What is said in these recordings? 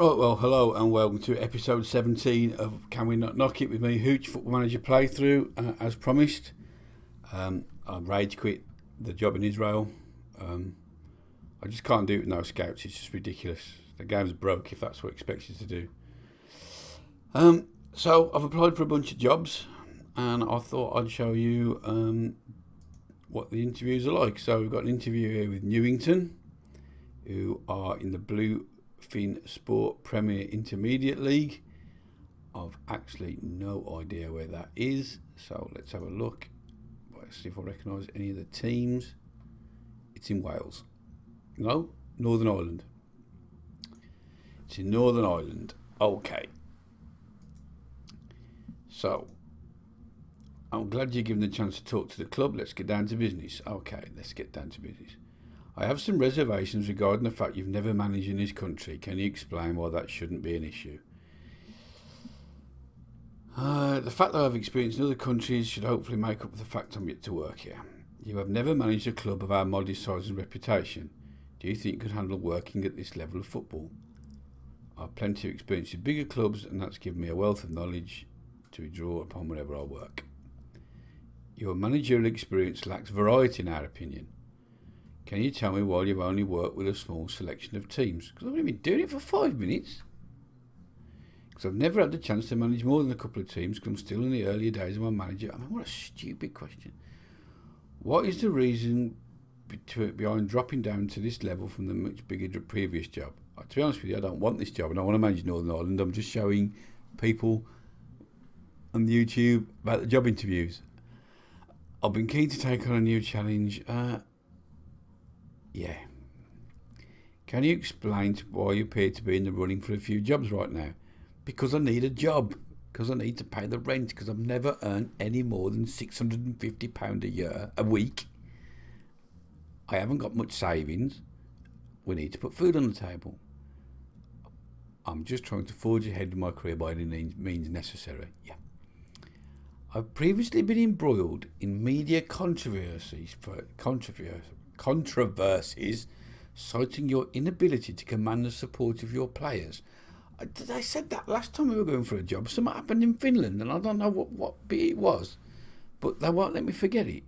Right, well, hello and welcome to episode 17 of Can We Not Knock It with me, Hooch, Football Manager playthrough, as promised. I rage quit the job in Israel. I just can't do it with no scouts, it's just ridiculous. The game's broke if that's what it expects you to do. So I've applied for a bunch of jobs and I thought I'd show you what the interviews are like. So we've got an interview here with Newington, who are in the Bluefin Sport Premier Intermediate League. I've actually no idea where that is, so let's have a look. Let's see if I recognise any of the teams. It's in Wales. No, Northern Ireland. It's in Northern Ireland. Okay. So, I'm glad you're given the chance to talk to the club. Let's get down to business. Okay, let's get down to business. I have some reservations regarding the fact you've never managed in this country. Can you explain why that shouldn't be an issue? The fact that I've experienced in other countries should hopefully make up for the fact I'm yet to work here. You have never managed a club of our modest size and reputation. Do you think you could handle working at this level of football? I have plenty of experience in bigger clubs, and that's given me a wealth of knowledge to draw upon whenever I work. Your managerial experience lacks variety in our opinion. Can you tell me why you've only worked with a small selection of teams? Because I've only been doing it for 5 minutes. Because I've never had the chance to manage more than a couple of teams because I'm still in the earlier days of my manager. I mean, what a stupid question. What is the reason behind dropping down to this level from the much bigger previous job? To be honest with you, I don't want this job. I don't want to manage Northern Ireland. I'm just showing people on YouTube about the job interviews. I've been keen to take on a new challenge. Yeah. Can you explain why you appear to be in the running for a few jobs right now? Because I need a job. Because I need to pay the rent. Because I've never earned any more than £650 a week. I haven't got much savings. We need to put food on the table. I'm just trying to forge ahead in my career by any means necessary. Yeah. I've previously been embroiled in media controversies, citing your inability to command the support of your players. I said that last time we were going for a job. Something happened in Finland, and I don't know what bit it was, but they won't let me forget it.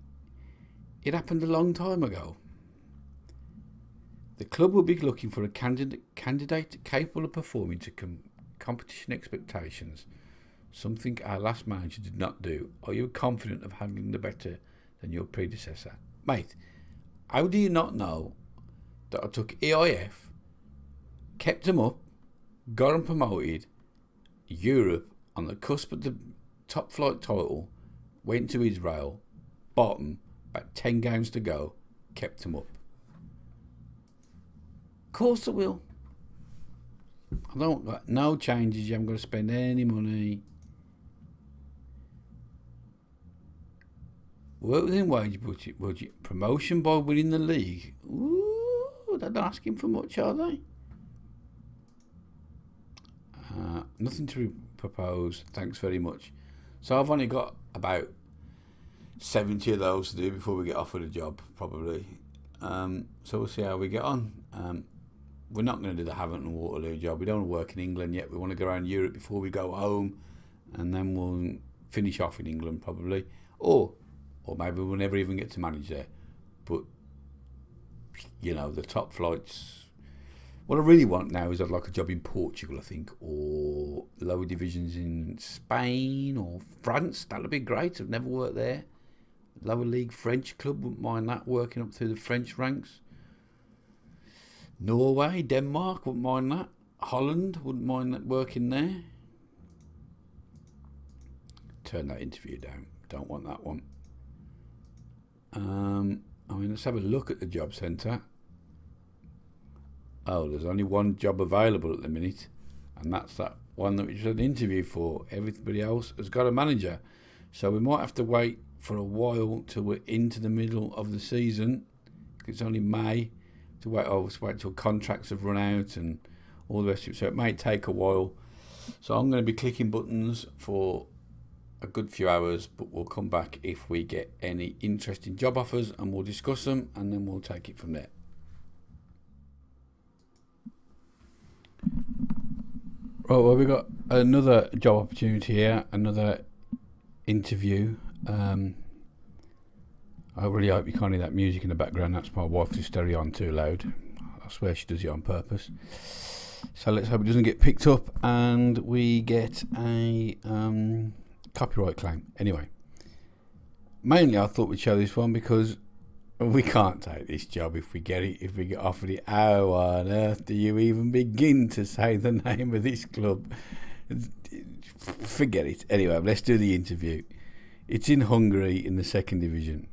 It happened a long time ago. The club will be looking for a candidate capable of performing to competition expectations, something our last manager did not do. Are you confident of handling the better than your predecessor? Mate, how do you not know that I took EIF, kept them up, got them promoted, Europe, on the cusp of the top flight title, went to Israel, bottom, about 10 games to go, kept them up? Of course I will. I don't got no changes, you haven't got to spend any money. Work within wage budget, promotion by winning the league. Ooh, they're not asking for much, are they? Nothing to propose, thanks very much. So I've only got about 70 of those to do before we get offered a job, probably. So we'll see how we get on. We're not going to do the Havant and Waterloo job. We don't want to work in England yet. We want to go around Europe before we go home, and then we'll finish off in England probably. Or maybe we'll never even get to manage there. But, you know, the top flights. What I really want now is I'd like a job in Portugal, I think, or lower divisions in Spain or France. That would be great. I've never worked there. Lower league French club, wouldn't mind that, working up through the French ranks. Norway, Denmark, wouldn't mind that. Holland, wouldn't mind that, working there. Turn that interview down. Don't want that one. Let's have a look at the job centre. Oh, there's only one job available at the minute, and that's that one that we just had an interview for. Everybody else has got a manager, so we might have to wait for a while till we're into the middle of the season. It's only May to wait till contracts have run out and all the rest of it. So it may take a while. So I'm going to be clicking buttons for a good few hours, but we'll come back if we get any interesting job offers and we'll discuss them, and then we'll take it from there. Right, well, we've got another job opportunity here, another interview. I really hope you can't hear that music in the background. That's my wife's stereo on too loud. I swear she does it on purpose. So let's hope it doesn't get picked up and we get a copyright claim. Anyway, mainly I thought we'd show this one because we can't take this job if we get it, if we get offered it. How on earth do you even begin to say the name of this club? Forget it. Anyway, let's do the interview. It's in Hungary in the second division.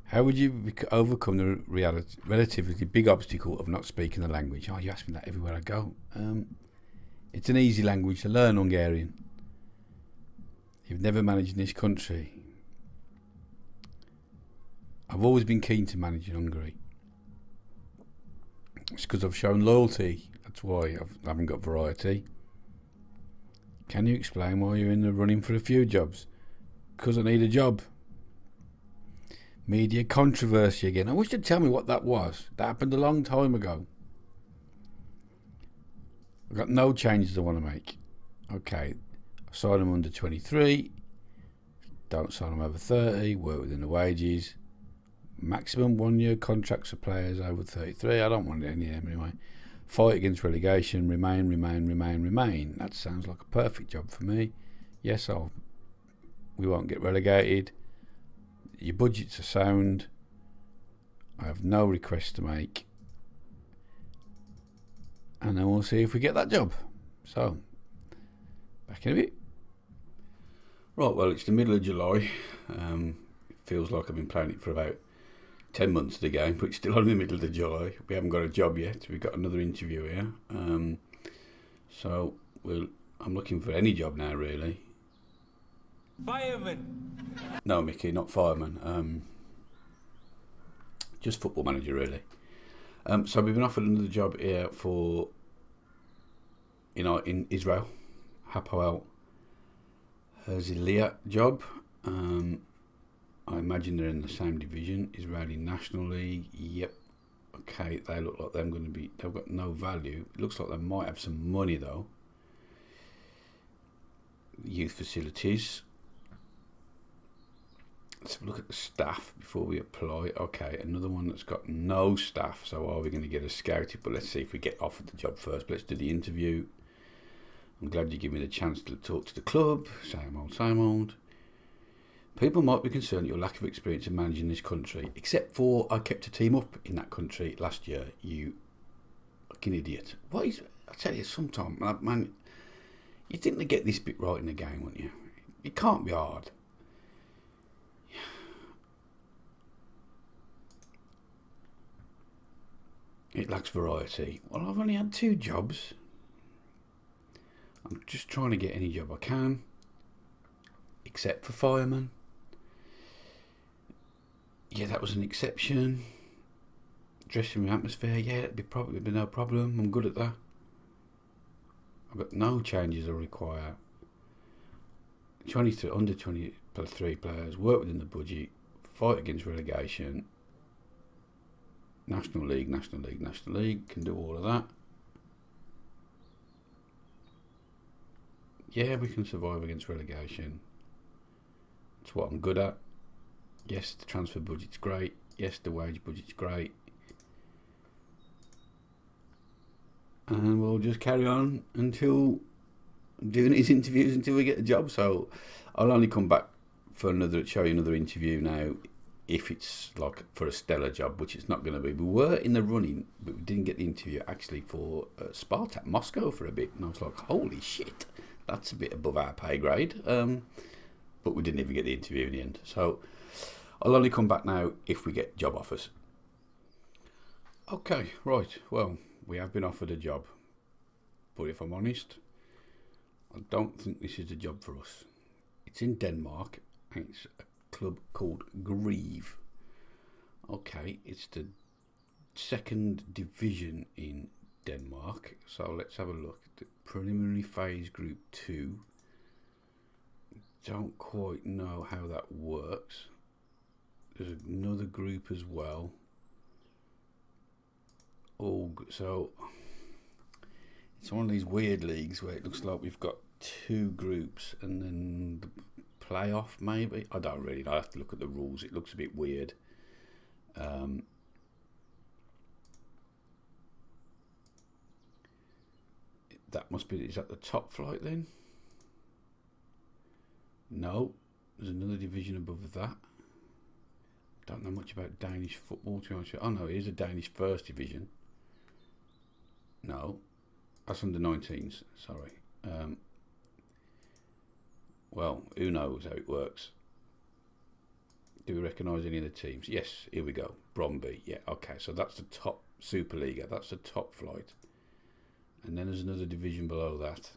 How would you overcome the relatively big obstacle of not speaking the language? Oh, you ask me that everywhere I go. It's an easy language to learn, Hungarian. You've never managed in this country. I've always been keen to manage in Hungary. It's because I've shown loyalty. That's why I haven't got variety. Can you explain why you're in the running for a few jobs? Because I need a job. Media controversy again. I wish you'd tell me what that was. That happened a long time ago. I've got no changes I want to make. Okay. Sign them under 23. Don't sign them over 30. Work within the wages. Maximum 1 year contracts for players over 33. I don't want any of them anyway. Fight against relegation. Remain. That sounds like a perfect job for me. Yes, we won't get relegated. Your budgets are sound. I have no requests to make. And then we'll see if we get that job. So, back in a bit. Right, well, it's the middle of July. It feels like I've been playing it for about 10 months of the game, but it's still only the middle of July. We haven't got a job yet. We've got another interview here. So I'm looking for any job now, really. Fireman. No, Mickey, not fireman. Just football manager, really. So we've been offered another job here for, in Israel, Hapoel Herzliya job. I imagine they're in the same division, Israeli National League. Yep. Okay, they look like they've got no value. It looks like they might have some money though. Youth facilities. Let's have a look at the staff before we apply. Okay, another one that's got no staff. So are we going to get us scouted? But let's see if we get offered the job first. Let's do the interview. I'm glad you give me the chance to talk to the club. Same old. People might be concerned at your lack of experience in managing this country, except for I kept a team up in that country last year. You fucking idiot. I tell you, sometimes, man, you think they get this bit right in the game, wouldn't you? It can't be hard. It lacks variety. Well, I've only had 2 jobs. I'm just trying to get any job I can, except for fireman. Yeah, that was an exception. Dressing room atmosphere, yeah, it'd probably be no problem. I'm good at that. I've got no changes I require. 23 under 23 players, work within the budget, fight against relegation. National League, can do all of that. Yeah, we can survive against relegation. It's what I'm good at. Yes, the transfer budget's great. Yes, the wage budget's great. And we'll just carry on until doing these interviews until we get a job. So I'll only come back for show you another interview now if it's like for a stellar job, which it's not going to be. We were in the running, but we didn't get the interview actually for Spartak Moscow for a bit. And I was like, holy shit, that's a bit above our pay grade. But we didn't even get the interview in the end. So I'll only come back now if we get job offers. Okay, right. Well, we have been offered a job. But if I'm honest, I don't think this is a job for us. It's in Denmark. And it's a club called Grieve. Okay, it's the second division in Denmark. So let's have a look at the preliminary phase group 2. Don't quite know how that works. There's another group as well. So It's one of these weird leagues where it looks like we've got two groups and then the playoff, maybe. I don't really know. I have to look at the rules. It looks a bit weird. That must be, is that the top flight then? No, there's another division above that. Don't know much about Danish football, to be honest. Oh no, it is a Danish first division. No, that's under 19s, sorry. Well, who knows how it works? Do we recognise any of the teams? Yes, here we go. Bromby, yeah, okay, so that's the top Superliga, that's the top flight. And then there's another division below that.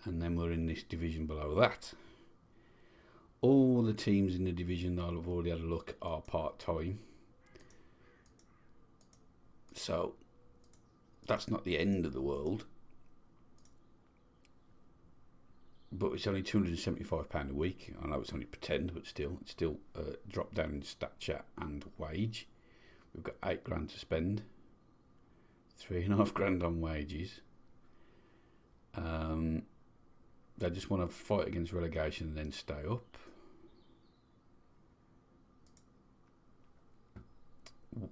And then we're in this division below that. All the teams in the division that I've already had a look are part-time. So, that's not the end of the world. But it's only £275 a week. I know it's only pretend, but still, it's still dropped down in stature and wage. We've got £8,000 to spend. £3,500 on wages. They just want to fight against relegation and then stay up.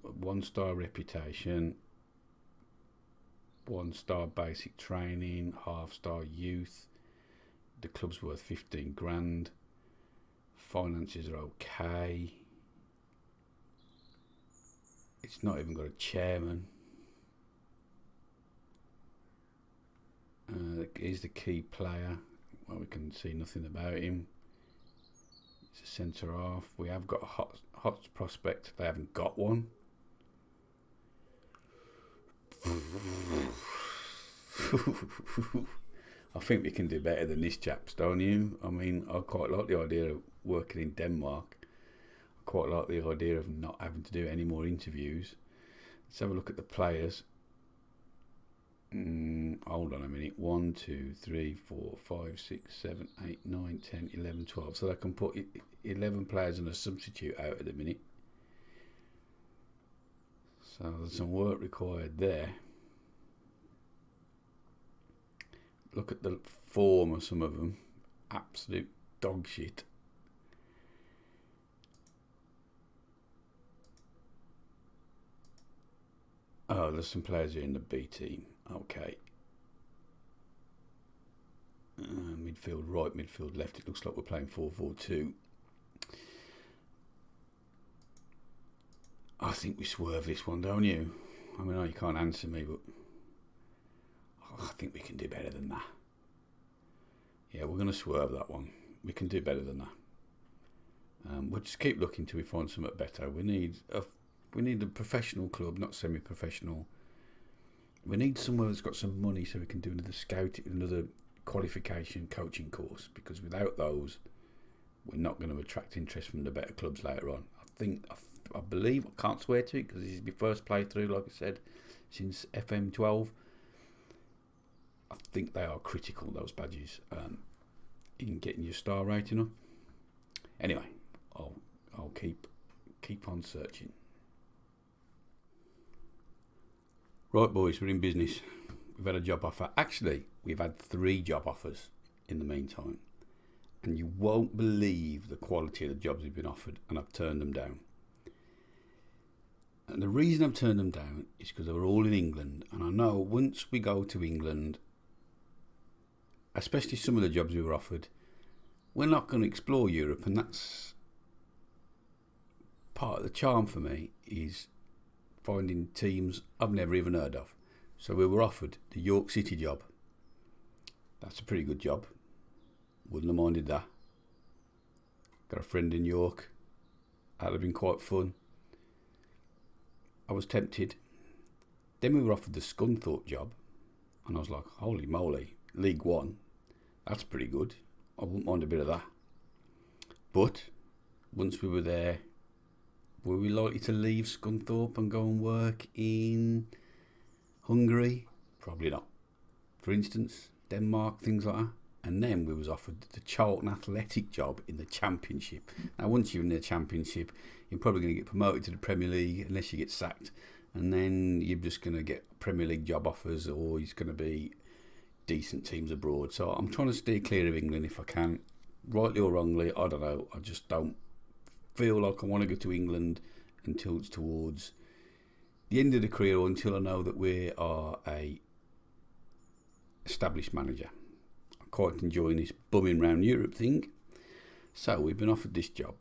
One-star reputation. One-star basic training. Half-star youth. The club's worth £15,000. Finances are okay. It's not even got a chairman. He's the key player. Well, we can see nothing about him. It's a centre half. We have got a hot prospect. They haven't got one. I think we can do better than this, chaps, don't you? I mean, I quite like the idea of working in Denmark. I quite like the idea of not having to do any more interviews. Let's have a look at the players. Hold on a minute. 1, 2, 3, 4, 5, 6, 7, 8, 9, 10, 11, 12. So they can put 11 players and a substitute out at the minute. So there's some work required there. Look at the form of some of them. Absolute dog shit. Oh, there's some players here in the B team. Okay. Midfield right, midfield left. It looks like we're playing 4-4-2. I think we swerve this one, don't you? I mean, you can't answer me, but I think we can do better than that. Yeah, we're going to swerve that one. We can do better than that. We'll just keep looking till we find something better. We need a professional club, not semi-professional. We need somewhere that's got some money so we can do another qualification coaching course, because without those, we're not going to attract interest from the better clubs later on. I believe, I can't swear to it because this is my first playthrough, like I said, since FM20. I think they are critical, those badges, in getting your star rating up. Anyway, I'll keep on searching. Right, boys, we're in business. We've had a job offer. Actually, we've had 3 job offers in the meantime. And you won't believe the quality of the jobs we've been offered, and I've turned them down. And the reason I've turned them down is because they were all in England. And I know once we go to England, especially some of the jobs we were offered, we're not going to explore Europe. And that's part of the charm for me, is finding teams I've never even heard of. So we were offered the York City job. That's a pretty good job. Wouldn't have minded that. Got a friend in York. That'd have been quite fun. I was tempted. Then we were offered the Scunthorpe job. And I was like, holy moly, League One. That's pretty good. I wouldn't mind a bit of that. But once we were there, were we likely to leave Scunthorpe and go and work in Hungary? Probably not. For instance, Denmark, things like that. And then we was offered the Charlton Athletic job in the Championship. Now, once you're in the Championship, you're probably going to get promoted to the Premier League unless you get sacked and then you're just going to get Premier League job offers, or he's going to be decent teams abroad. So I'm trying to steer clear of England if I can. Rightly or wrongly, I don't know. I just don't feel like I want to go to England until it's towards the end of the career, or until I know that we are a established manager. I'm quite enjoying this bumming round Europe thing. So we've been offered this job,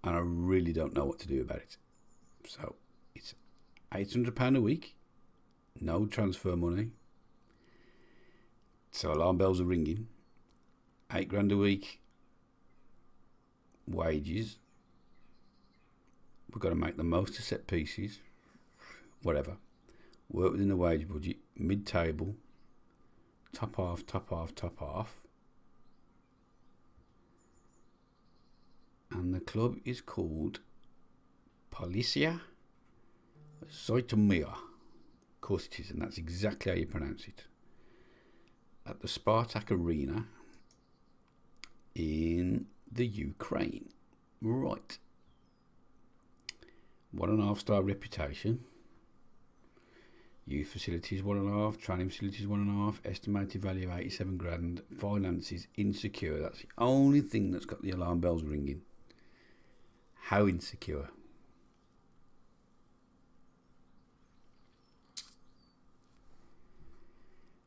and I really don't know what to do about it. So it's £800 a week, no transfer money. So alarm bells are ringing. £8,000 a week wages. We've got to make the most of set pieces, whatever. Work within the wage budget, mid-table, top half. And the club is called Policia Zoitomia. Of course it is, and that's exactly how you pronounce it. At the Spartak Arena in the Ukraine. Right. 1.5-star reputation. Youth facilities 1.5, training facilities 1.5, estimated value of 87 grand, finances insecure. That's the only thing that's got the alarm bells ringing. How insecure?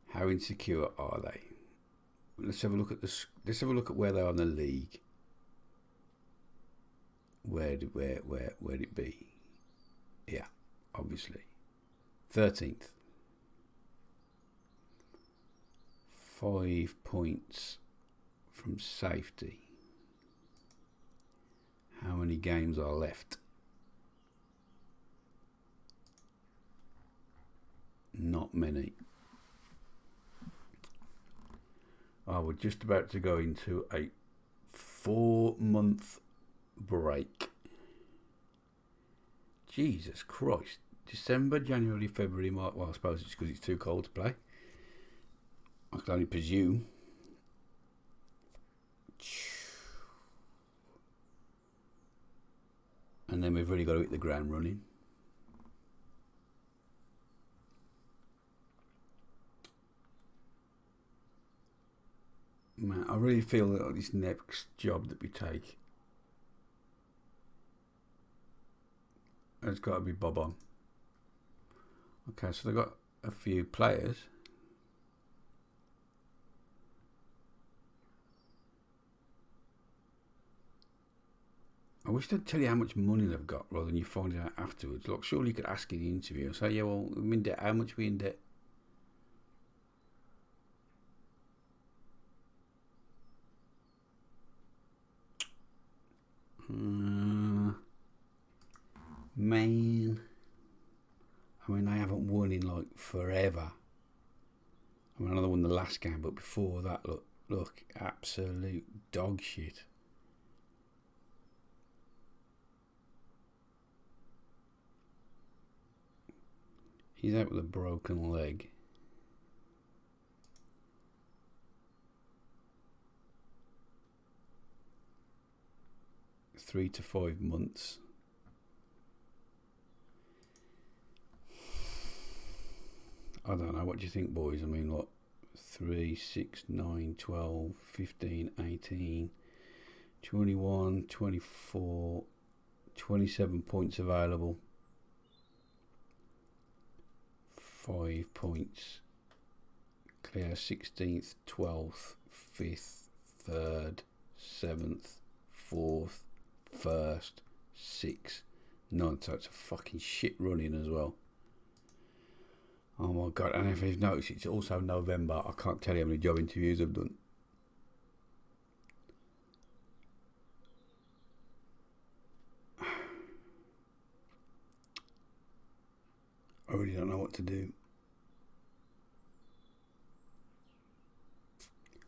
How insecure are they? Let's have a look at where they are in the league. Where'd it be? Yeah, obviously. 13th. 5 points from safety. How many games are left? Not many. We're just about to go into a 4-month break. Jesus Christ. December, January, February, March. Well, I suppose it's because it's too cold to play. I can only presume. And then we've really got to hit the ground running. Man, I really feel that this next job that we take has got to be bob on. Okay, so they've got a few players. I wish they'd tell you how much money they've got rather than you find it out afterwards. Look, surely you could ask in the interview and say, yeah, well, we're in debt. How much are we in debt? Man. I mean, they haven't won in like forever. I mean, I know they won the last game, but before that, look, absolute dog shit. He's out with a broken leg. Three to 5 months. I don't know. What do you think, boys? I mean, what? 3, 6, 9, 12, 15, 18, 21, 24, 27 points available. 5 points. Clear 16th, 12th, 5th, 3rd, 7th, 4th, 1st, 6th, 9th. So it's a fucking shit running as well. Oh my god, and if you've noticed, it's also November. I can't tell you how many job interviews I've done. I really don't know what to do.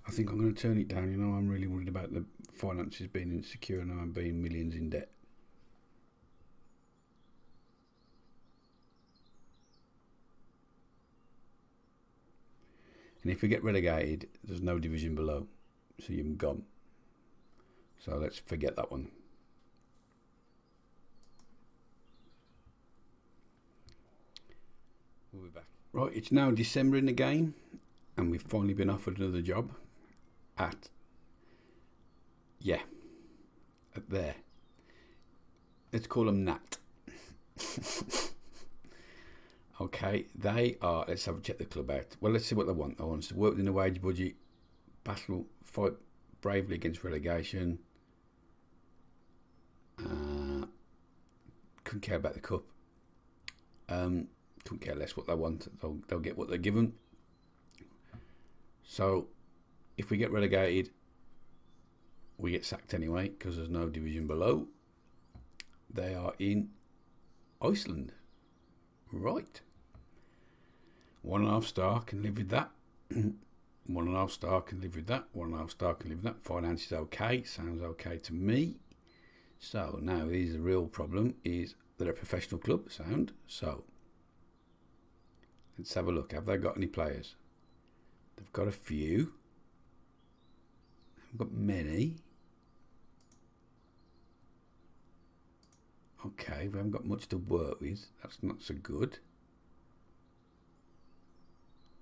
I think I'm going to turn it down. You know, I'm really worried about the finances being insecure and I'm being millions in debt. And if we get relegated, there's no division below, so you're gone. So let's forget that one. Right, it's now December in the game, and we've finally been offered another job at there. Let's call them Nat. Okay, they are. Let's have a check the club out. Well, let's see what they want. They want us to work within the wage budget, fight bravely against relegation. Couldn't care about the cup. Couldn't care less what they want. They'll get what they're given. So, if we get relegated, we get sacked anyway because there's no division below. They are in Iceland. Right. 1.5 star can live with that. 1.5 star can live with that. 1.5 star can live with that. Finance is okay. Sounds okay to me. So now here's the real problem: is they're a professional club. Sound. So let's have a look. Have they got any players? They've got a few. They haven't got many. Okay, we haven't got much to work with. That's not so good.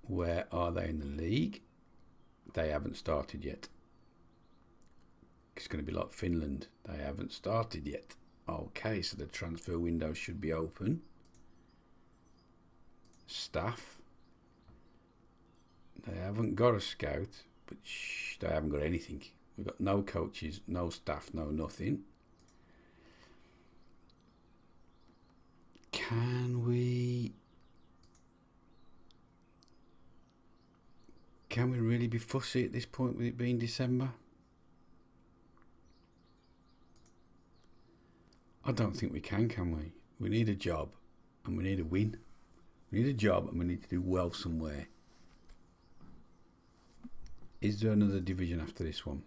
Where are they in the league? They haven't started yet. It's going to be like Finland. They haven't started yet. Okay, so the transfer window should be open. Staff. They haven't got a scout, but they haven't got anything. We've got no coaches, no staff, no nothing. Can we really be fussy at this point with it being December? I don't think we can we? We need a job and we need a win. We need a job and we need to do well somewhere. Is there another division after this one?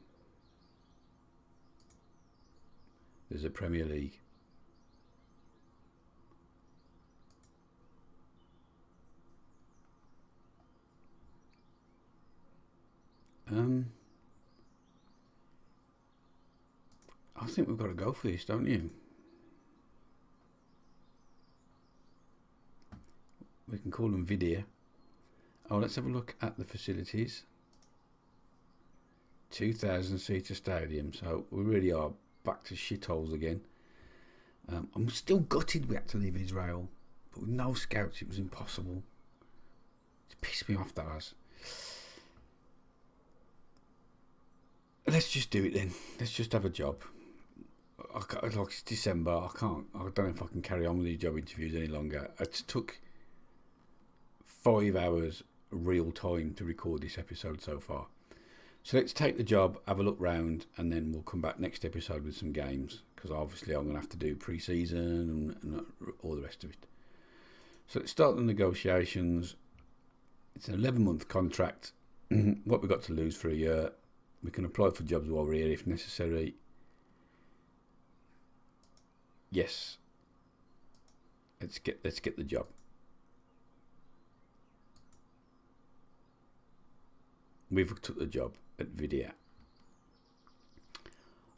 There's a Premier League. I think we've got to go for this, don't you? We can call them Vidya. Oh, let's have a look at the facilities. 2,000 seater stadium, so we really are back to shitholes again. I'm still gutted we had to leave Israel, but with no scouts it was impossible. It's pissed me off, that has. Let's just do it then. Let's just have a job. Like, it's December. I don't know if I can carry on with these job interviews any longer. It took 5 hours real time to record this episode so far. So let's take the job, have a look round, and then we'll come back next episode with some games, because obviously I'm going to have to do pre-season and all the rest of it. So let's start the negotiations. It's an 11-month contract. What we've got to lose for a year. We can apply for jobs while we're here if necessary. Yes. Let's get the job. We've took the job at Vidya.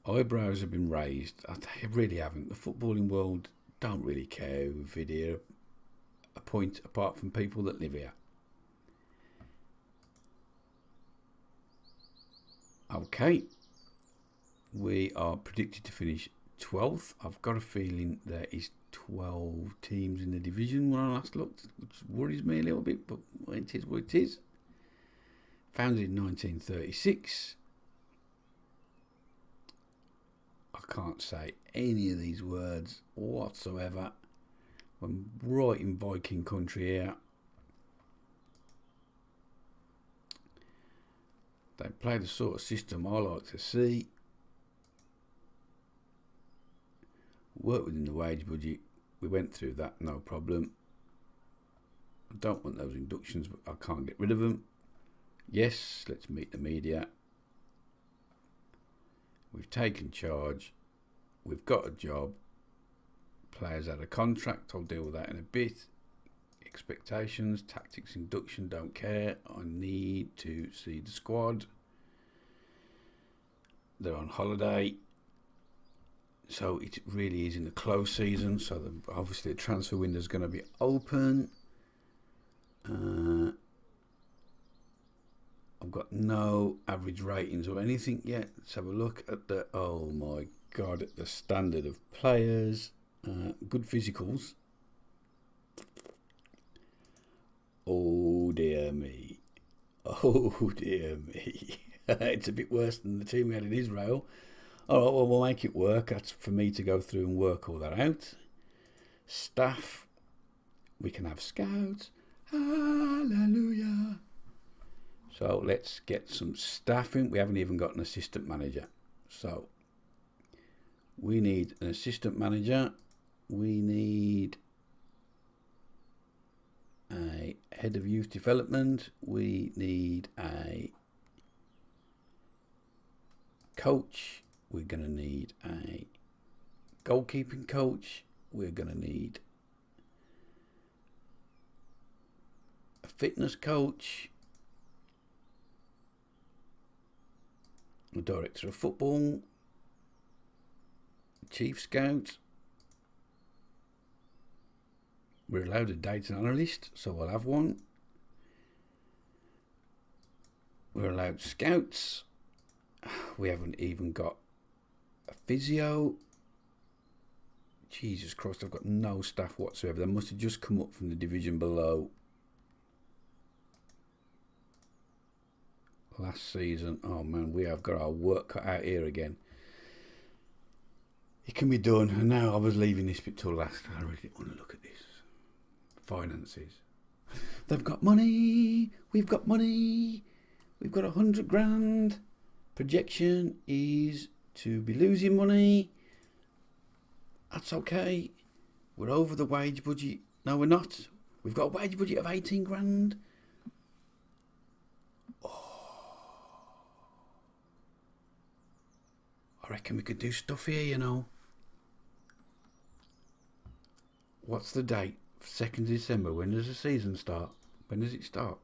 Eyebrows have been raised. They really haven't. The footballing world don't really care who Vidya appoint apart from people that live here. Okay. We are predicted to finish 12th. I've got a feeling there is 12 teams in the division when I last looked, which worries me a little bit, but it is what it is. Founded in 1936. I can't say any of these words whatsoever. I'm right in Viking country here. They play the sort of system I like to see. Work within the wage budget. We went through that, no problem. I don't want those inductions, but I can't get rid of them. Yes, let's meet the media. We've taken charge. We've got a job. Players had a contract. I'll deal with that in a bit. Expectations, tactics, induction, don't care. I need to see the squad. They're on holiday. So it really is in the close season. So obviously the transfer window is going to be open. I've got no average ratings or anything yet. Let's have a look at the, oh my God, at the standard of players. Good physicals. Oh dear me. Oh dear me. It's a bit worse than the team we had in Israel. All right, well, we'll make it work. That's for me to go through and work all that out. Staff. We can have scouts. Hallelujah. So let's get some staffing. We haven't even got an assistant manager. So we need an assistant manager. We need a head of youth development. We need a coach. We're going to need a goalkeeping coach. We're going to need a fitness coach, a director of football, a chief scout. We're allowed a data analyst, so I'll have one. We're allowed scouts. We haven't even got a physio. Jesus Christ, I've got no staff whatsoever. They must have just come up from the division below last season. Oh man, we have got our work cut out here again. It can be done. And now I was leaving this bit till last. I really didn't want to look at this. Finances. They've got money. We've got money. We've got 100 grand. Projection is to be losing money. That's okay. We're over the wage budget. No, we're not. We've got a wage budget of 18 grand. I reckon we could do stuff here, you know. What's the date? 2nd December. When does the season start? When does it start?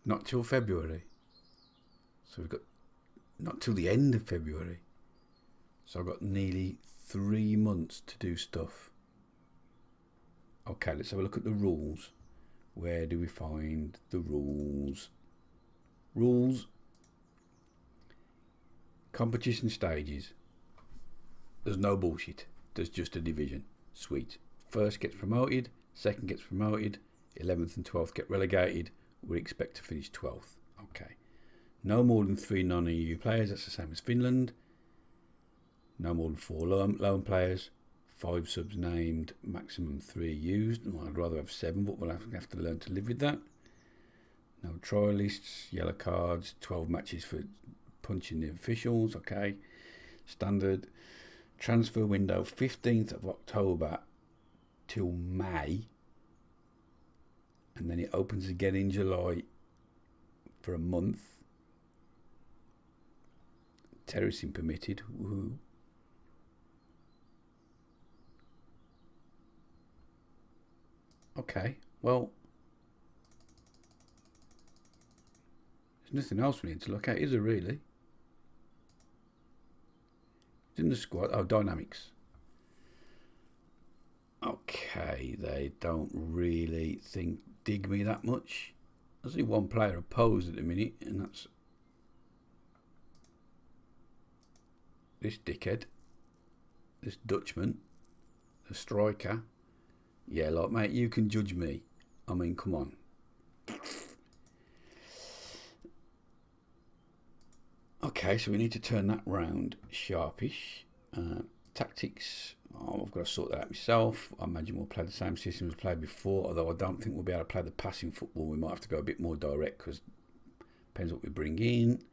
Not till February. So we've got not till the end of February. So I've got nearly 3 months to do stuff. Okay, let's have a look at the rules. Where do we find the rules? Rules. Competition stages. There's no bullshit. There's just a division. Sweet. First gets promoted. Second gets promoted. 11th and 12th get relegated. We expect to finish 12th. Okay. No more than 3 non-EU players. That's the same as Finland. No more than 4 loan players. 5 subs named. Maximum 3 used. Well, I'd rather have 7, but we'll have to learn to live with that. No trialists. Yellow cards. 12 matches for punching the officials. Okay. Standard. Transfer window 15th of October till May. And then it opens again in July for a month. Terracing permitted. Woohoo. Okay, well, there's nothing else we need to look at, is there really? It's in the squad. Oh, dynamics. Okay, they don't really dig me that much. There's only one player opposed at the minute, and that's this dickhead, this Dutchman, the striker. Yeah, like, mate, you can judge me. I mean, come on. Okay, so we need to turn that round sharpish. Tactics. Oh, I've got to sort that out myself. I imagine we'll play the same system as played before, although I don't think we'll be able to play the passing football. We might have to go a bit more direct because depends what we bring in.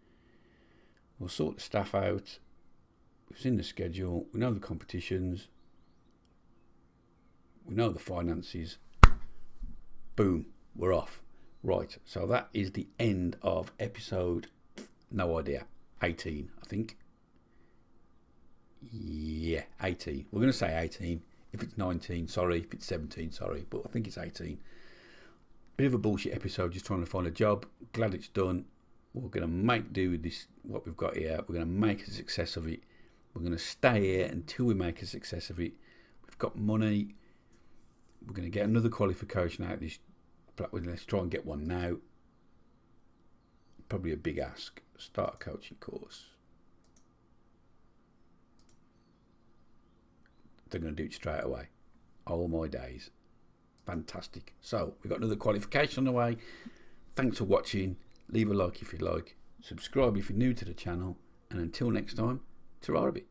We'll sort the staff out. We've seen the schedule. We know the competitions. We know the finances. Boom, we're off. Right, so that is the end of episode, no idea, 18, I think. Yeah, 18. We're going to say 18. If it's 19, sorry. If it's 17, sorry. But I think it's 18. Bit of a bullshit episode, just trying to find a job. Glad it's done. We're going to make do with this, what we've got here. We're going to make a success of it. We're going to stay here until we make a success of it. We've got money. We're going to get another qualification out of this. Let's try and get one now. Probably a big ask. Start a coaching course. They're going to do it straight away. All my days. Fantastic. So, we've got another qualification on the way. Thanks for watching. Leave a like if you like. Subscribe if you're new to the channel. And until next time, ta-ra a bit.